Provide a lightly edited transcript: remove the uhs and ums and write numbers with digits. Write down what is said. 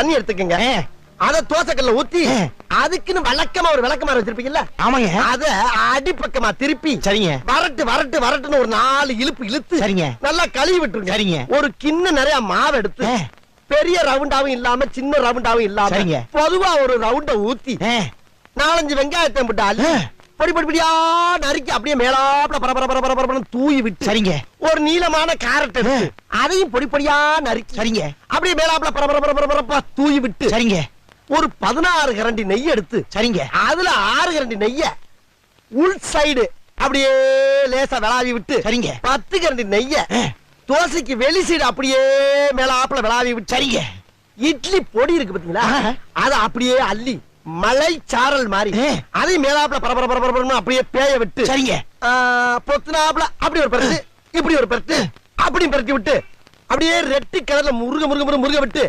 தண்ணி எடுத்துக்கங்க. அத தோசைக்கல்ல ஊத்தி அதுக்குன்னு வழக்கமா ஒரு விளக்கமாறு வச்சிருப்பீங்கல்ல? ஆமாங்க. அத அடிப்பக்கமா திருப்பி சரிங்க. வரட்டு வரட்டு வரட்டுன்னு ஒரு 4 இழுப்பு இழுத்து சரிங்க. நல்லா கழுவி விட்டுருங்க. சரிங்க. ஒரு கிண்ண நிறைய மாவு எடுத்து பெரிய ரவுண்டாவும் இல்லாம சின்ன ரவுண்டாவும் இல்லாம சரிங்க. பொதுவா ஒரு ரவுண்ட ஊத்தி 4-5 வெங்காயத்தை போட்டு அள்ளி பொடி பொடி பொடியா நறுக்கி அப்படியே மேலாப்ல பரபரன்னு தூவி விட்டு சரிங்க. ஒரு நீளமான கேரட் எடுத்து அதையும் பொடி பொடியா நறுக்கி சரிங்க. அப்படியே மேலாப்ல பரபரப்பா தூவி விட்டு சரிங்க. ஒரு 16 கரண்டி நெய் எடுத்து சரிங்க. அதுல 6 கரண்டி நெய்ய உள் சைடு அப்படியே லேசா விளாவி விட்டு சரிங்க. 10 கரண்டி நெய்ய தோசைக்கு வெளி சைடு அப்படியே மேலாப்ல விளாவி விட்டு சரிங்க. இட்லி பொடி இருக்கு பாத்தீங்களா? அத அப்படியே அள்ளி மலை சாரல் மாதிரி அதை மேலாப்ல பரபரன்னு அப்படியே பேய விட்டு சரிங்க. பொத்துனாப்ல அப்படி ஒரு பரட்டு இப்படி ஒரு பரட்டு அப்படி பரட்டி விட்டு அப்படியே ரெட்டி கலர்ல முருக விட்டு